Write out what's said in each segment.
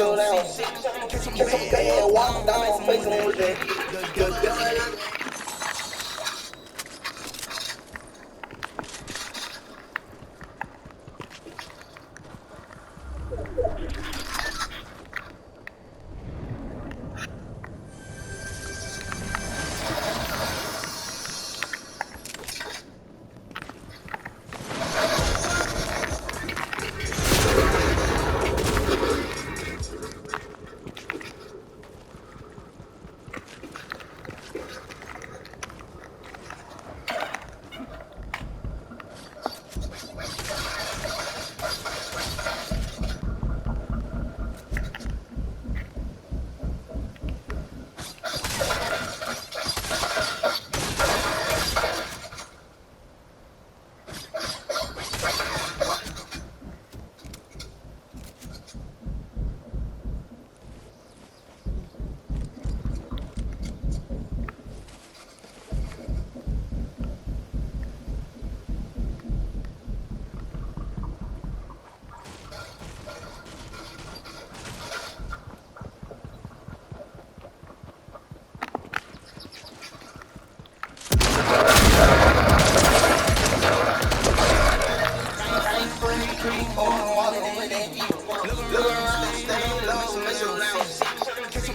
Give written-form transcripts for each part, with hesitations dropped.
slow down. Catch some bad, walk down, face them with that.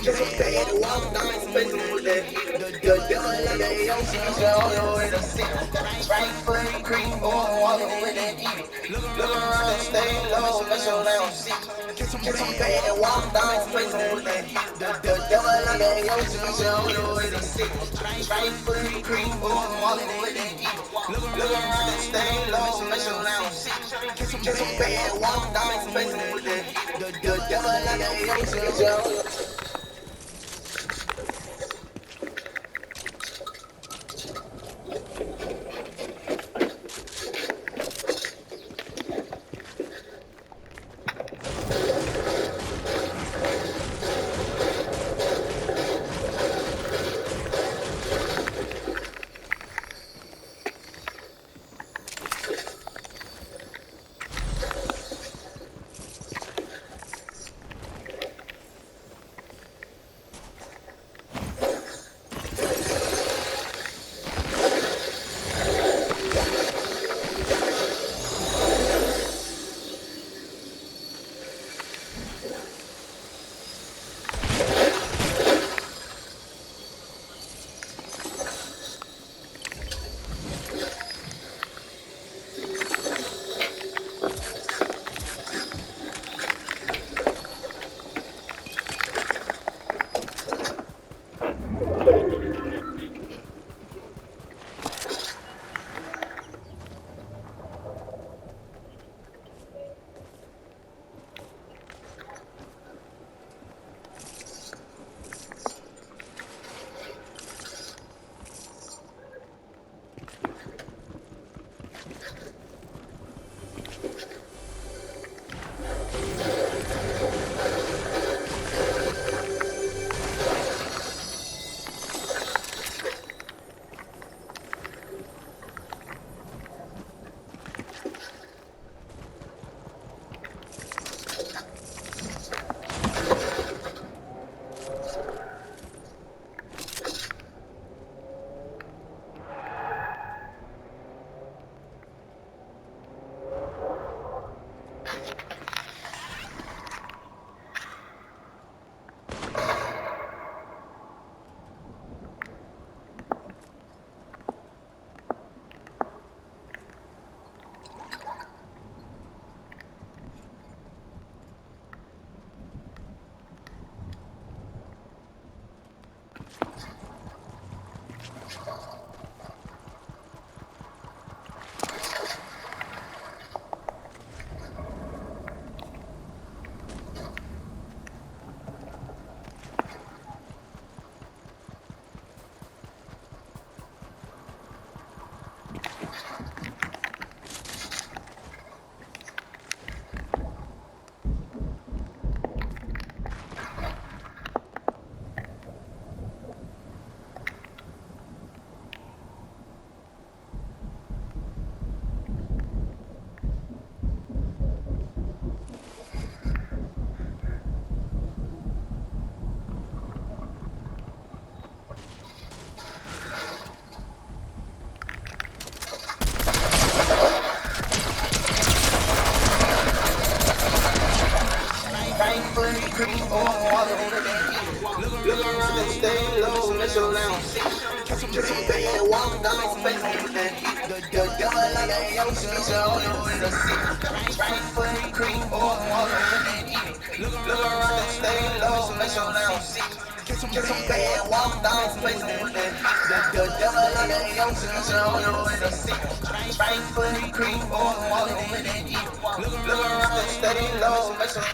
Catch some bad, walk down, face them with that. The devil like that, yo, see all your way to sit. Right foot, cream, going, walking with that heat. Look around, stay low, make sure they don't see. Catch some bad, walk down, face them with that. The devil like that, yo, see all your way to sit. Right foot, cream, going, walking with that heat. Look around, stay low, make sure they don't see. Catch some bad, walk down, face them with that. The devil like that, yo, see all. sure they don't see. Get some bad, walk down, face with that heat. The devil like that young speech, all the way to see. Drink for the cream, boy, water with that heat. Look around, stay low, make sure they don't see. Get some bad, walk down, face with that heat. The devil like that young speech, all the way to see. Drink for the cream, boy, water with that heat. Look around, stay low, make sure.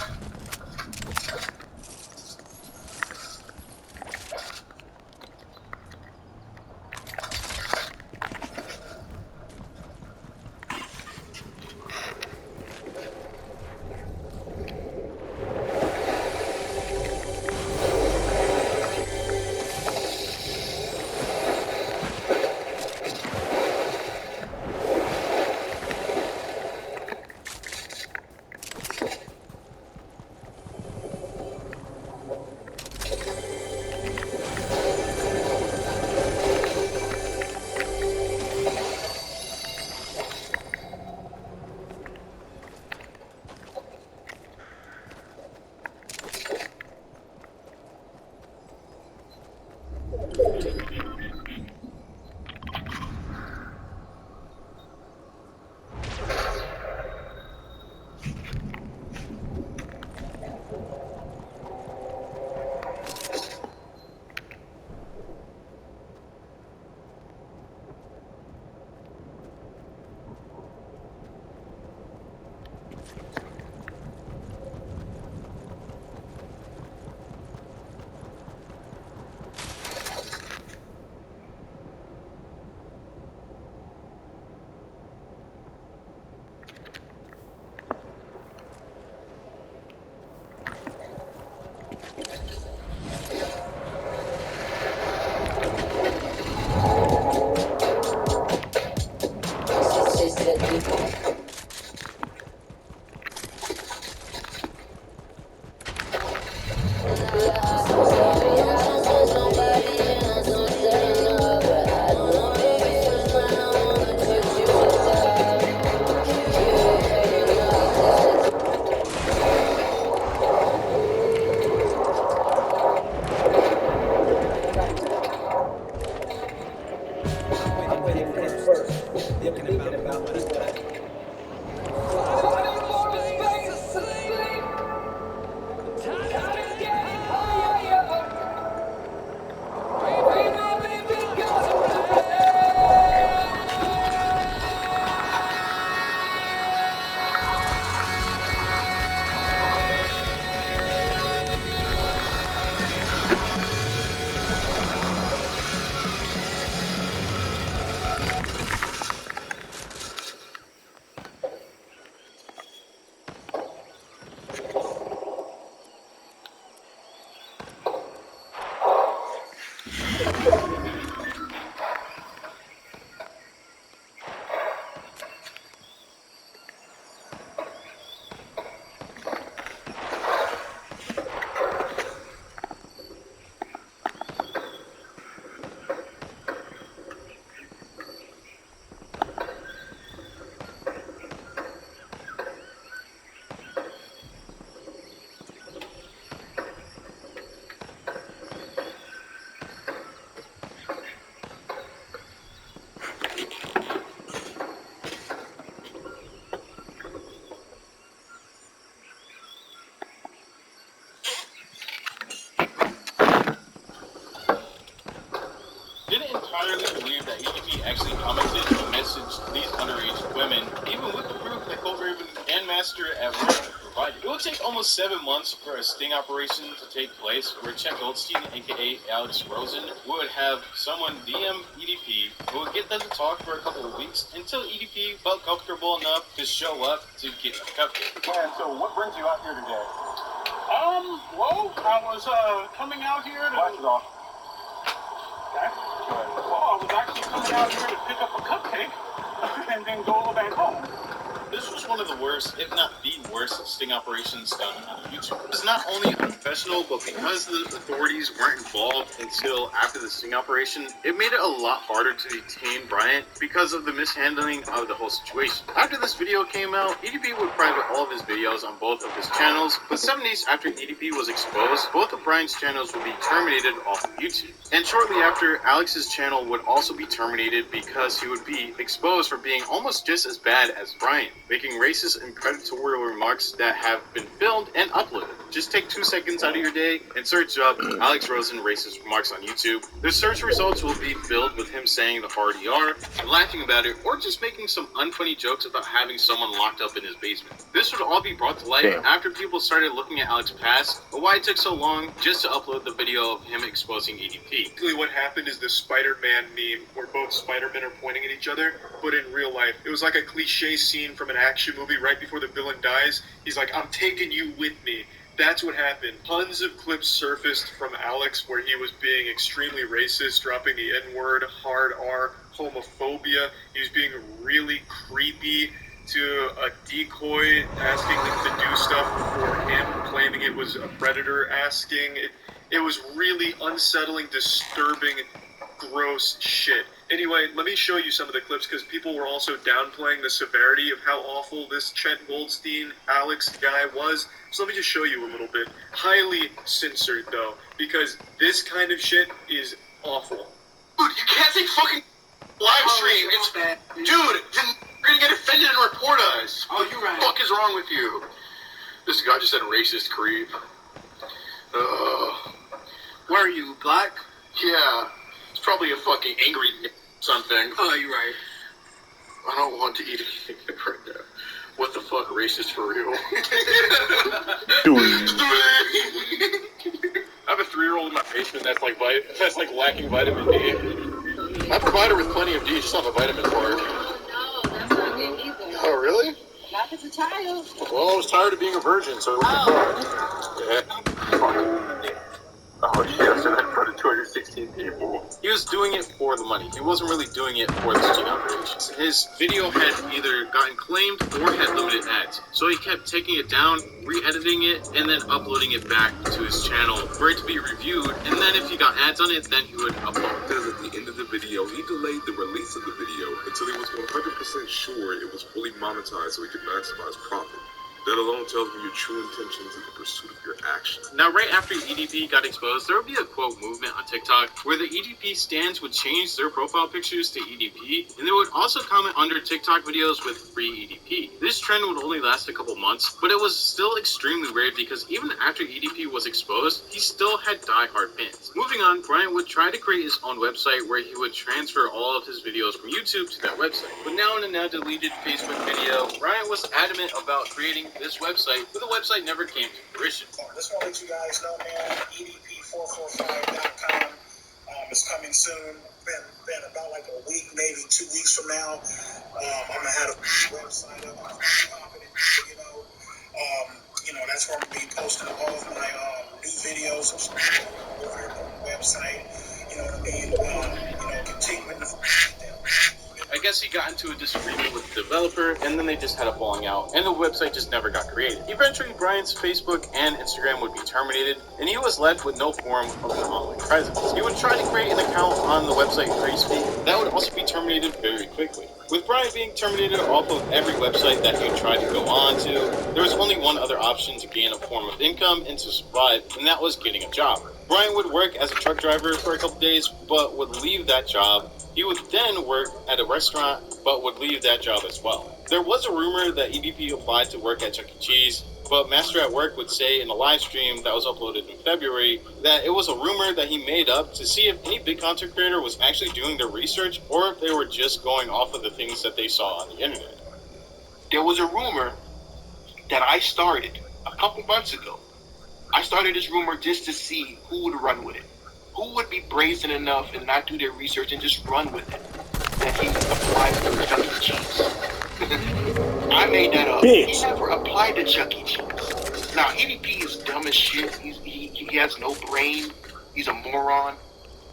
Didn't entirely believe that EDP actually commented and messaged these underage women, even with the proof that Cold Raven and Master at work provided. It would take almost 7 months for a sting operation to take place, where Chet Goldstein, aka Alex Rosen, would have someone DM EDP, who would get them to talk for a couple of weeks until EDP felt comfortable enough to show up to get a cupcake. And so what brings you out here today? Well, I was coming out here to... Flash it off. Okay. Well, I was actually coming out here to pick up a cupcake and then go back home. This was one of the worst, if not the worst, sting operations done on YouTube. It was not only unprofessional, but because the authorities weren't involved until after the sting operation, it made it a lot harder to detain Bryant because of the mishandling of the whole situation. After this video came out, EDP would private all of his videos on both of his channels, but 7 days after EDP was exposed, both of Bryant's channels would be terminated off of YouTube. And shortly after, Alex's channel would also be terminated because he would be exposed for being almost just as bad as Bryant, making racist and predatory remarks that have been filmed and uploaded. Just take 2 seconds out of your day and search up Alex Rosen racist remarks on YouTube. The search results will be filled with him saying the hard ER, and laughing about it, or just making some unfunny jokes about having someone locked up in his basement. This would all be brought to light after people started looking at Alex's past, but why it took so long just to upload the video of him exposing EDP. Basically what happened is the Spider-Man meme where both Spider-Men are pointing at each other, but in real life. It was like a cliche scene from an action movie right before the villain dies. He's like, I'm taking you with me. That's what happened. Tons of clips surfaced from Alex where he was being extremely racist, dropping the N-word, hard R, homophobia. He was being really creepy to a decoy, asking them to do stuff for him, claiming it was a predator asking. It was really unsettling, disturbing, gross shit. Anyway, let me show you some of the clips because people were also downplaying the severity of how awful this Chet Goldstein Alex guy was. So let me just show you a little bit. Highly censored though, because this kind of shit is awful. Dude, you can't say fucking live stream. It's bad. Dude, then you're gonna get offended and report us. Oh, you're right. What the fuck is wrong with you? This guy just said racist creep. Where are you, black? Yeah. It's probably a fucking angry something. Oh, you're right. I don't want to eat anything right now. What the fuck, racist for real? I have a 3-year-old in my basement that's like lacking vitamin D. I provide her with plenty of D, just not the vitamin part. No, that's not good either. Oh, really? Not as a child. Well, I was tired of being a virgin, so it was Oh, yes, and I put it 216 people. He was doing it for the money. He wasn't really doing it for the sting operations. His video had either gotten claimed or had limited ads. So he kept taking it down, re-editing it, and then uploading it back to his channel for it to be reviewed. And then if he got ads on it, then he would upload. Because at the end of the video, he delayed the release of the video until he was 100% sure it was fully monetized so he could maximize profit. That alone tells me your true intentions in the pursuit of your actions. Now, right after EDP got exposed, there would be a quote movement on TikTok where the EDP stands would change their profile pictures to EDP, and they would also comment under TikTok videos with free EDP. This trend would only last a couple months, but it was still extremely weird because even after EDP was exposed, he still had die-hard fans. Moving on, Brian would try to create his own website where he would transfer all of his videos from YouTube to that website. But now in a now deleted Facebook video, Brian was adamant about creating this website, but the website never came to fruition. Just want to let you guys know, man, EDP445.com is coming soon. Been about like a week, maybe 2 weeks from now. I'm gonna have a website up. I'm confident, that's where I'm gonna be posting all of my new videos over on the website. You know what I mean? Continuing to. I guess he got into a disagreement with the developer, and then they just had a falling out, and the website just never got created. Eventually, Brian's Facebook and Instagram would be terminated, and he was left with no form of an online presence. He would try to create an account on the website Facebook. That would also be terminated very quickly. With Brian being terminated off of every website that he tried to go on to, there was only one other option to gain a form of income and to survive, and that was getting a job. Brian would work as a truck driver for a couple days, but would leave that job. He would then work at a restaurant, but would leave that job as well. There was a rumor that EDP applied to work at Chuck E. Cheese, but Master at Work would say in a live stream that was uploaded in February that it was a rumor that he made up to see if any big content creator was actually doing their research or if they were just going off of the things that they saw on the internet. There was a rumor that I started a couple months ago. I started this rumor just to see who would run with it. Who would be brazen enough and not do their research and just run with it? That he applied for Chuck E. Cheese. I made that up. Bitch. He never applied to Chuck E. Cheese. Now, EDP is dumb as shit. He has no brain. He's a moron.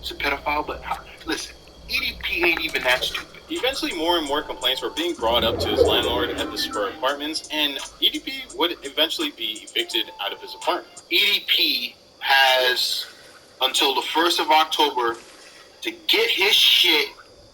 He's a pedophile. But listen, EDP ain't even that stupid. Eventually, more and more complaints were being brought up to his landlord at the Spur Apartments, and EDP would eventually be evicted out of his apartment. EDP has until the 1st of October to get his shit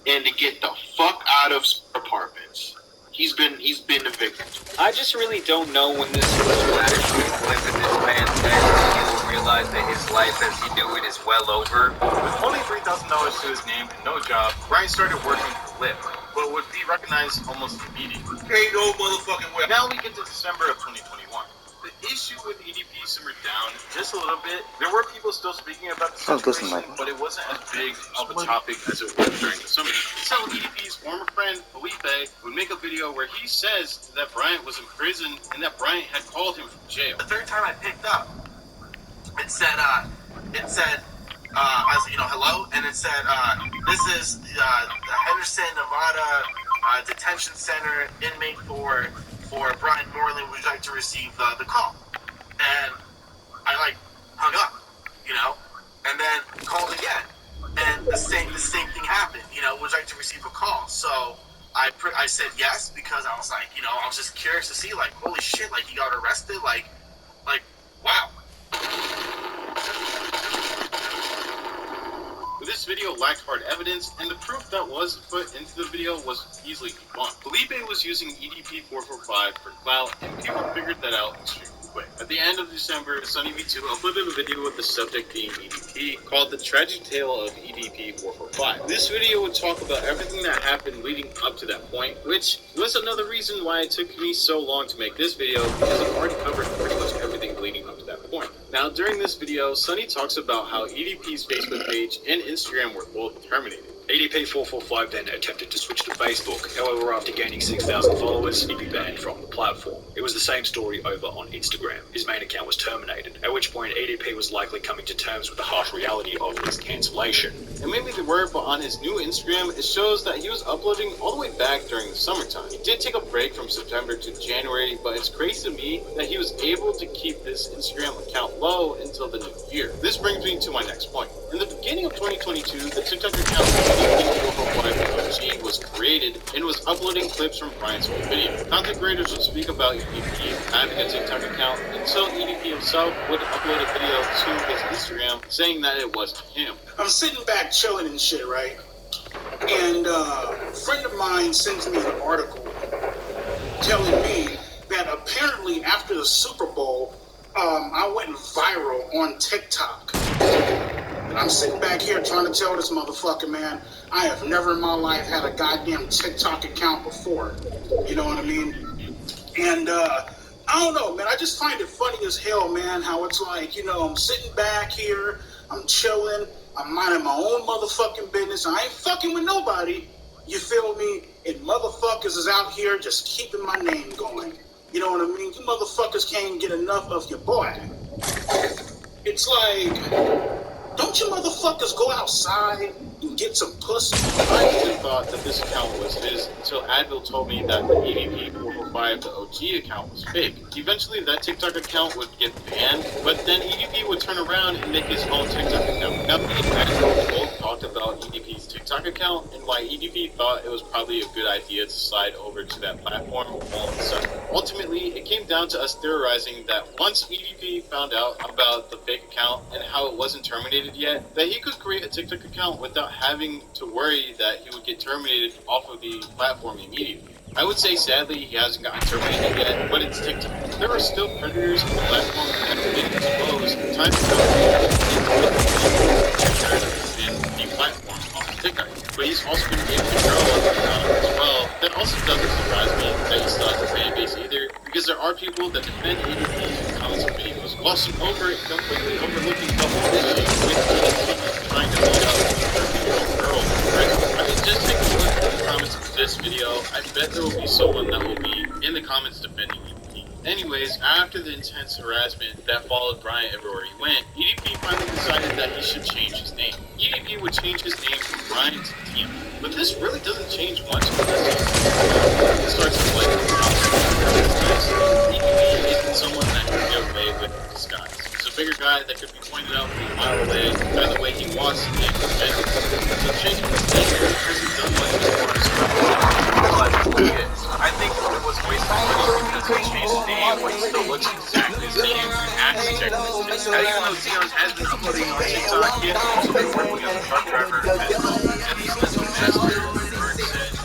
and to get the fuck out of Apartments. He's been evicted. I just really don't know when this will actually flip in this man's head. He will realize that his life as he knew it is well over. With only $3,000 to his name and no job, Brian started working for Lyft, but would be recognized almost immediately. Ain't no motherfucking way. Now we get to December of 2021. The issue with EDP simmered down just a little bit. There were people still speaking about the situation, but it wasn't as big of a topic as it was during the summer. So EDP's former friend, Felipe, would make a video where he says that Bryant was in prison and that Bryant had called him from jail. The third time I picked up, it said, I said, hello, and it said, this is the Henderson, Nevada Detention Center inmate for Brian Moreland. Would you like to receive the call? And I hung up, and then called again, and the same thing happened. Would you like to receive a call? So I said yes, because I was I was just curious to see, holy shit, he got arrested, wow. This video lacked hard evidence, and the proof that was put into the video was easily debunked. Felipe was using EDP 445 for clout, and people figured that out extremely quick. At the end of December, Sunny V2 uploaded a video with the subject being EDP called The Tragic Tale of EDP 445. This video would talk about everything that happened leading up to that point, which was another reason why it took me so long to make this video, because it already covered pretty much everything leading up to that point. Now, during this video, Sunny talks about how EDP's Facebook page and Instagram were both terminated. EDP445 then attempted to switch to Facebook. However, after gaining 6,000 followers, he'd be banned from the platform. It was the same story over on Instagram. His main account was terminated, at which point EDP was likely coming to terms with the harsh reality of his cancellation. And maybe the word, but on his new Instagram, it shows that he was uploading all the way back during the summertime. He did take a break from September to January, but it's crazy to me that he was able to keep this Instagram account low until the new year. This brings me to my next point. In the beginning of 2022, the TikTok account EDP445 was created and was uploading clips from Brian's old video. Content creators would speak about EDP having a TikTok account until EDP himself would upload a video to his Instagram saying that it wasn't him. I'm sitting back chilling and shit, right? And a friend of mine sends me an article telling me that apparently after the Super Bowl, I went viral on TikTok. And I'm sitting back here trying to tell this motherfucker, man, I have never in my life had a goddamn TikTok account before. You know what I mean? And I don't know, man, I just find it funny as hell, man, how it's I'm sitting back here, I'm chilling, I'm minding my own motherfucking business, I ain't fucking with nobody, you feel me? And motherfuckers is out here just keeping my name going. You know what I mean? You motherfuckers can't get enough of your boy. It's don't you motherfuckers go outside and get some pussy? I even thought that this account was his until Advil told me that the EDP445, the OG account, was fake. Eventually, that TikTok account would get banned, but then EDP would turn around and make his own TikTok account. Now, me and Advil both talked about EDP's TikTok account and why EDP thought it was probably a good idea to slide over to that platform all of a sudden. Ultimately, it came down to us theorizing that once EDP found out about the fake account and how it wasn't terminated yet, that he could create a TikTok account without having to worry that he would get terminated off of the platform immediately. I would say sadly he hasn't gotten terminated yet, but it's TikTok. There are still predators on the platform that have been exposed time to the platform off of TikTok. But he's also been able to grow on the account as well. That also doesn't surprise me that he still has a fan base either, because there are people that defend EDP in comments and videos, glossing over it, completely overlooking the whole issue with EDP trying to hold up a girl. Right? I mean, just take a look at the comments of this video. I bet there will be someone that will be in the comments defending EDP. Anyways, after the intense harassment that followed Brian everywhere he went, EDP finally decided that he should change his name. EDP would change his name from Brian to Tim. But this really doesn't change much because it starts with EDP isn't someone that can get away with disguise. He's a bigger guy, spot that could be pointed out from a mile away by the way he walks and moves. So chasing the snake hasn't done much as far as I think it was wasted money because they changed the name, but he still looks exactly the same and acts technically. And even though Dion has been uploading on TikTok, he has also been working as a truck driver as well. And he's been the master of the bird set.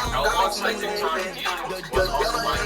How long I think Dion was also my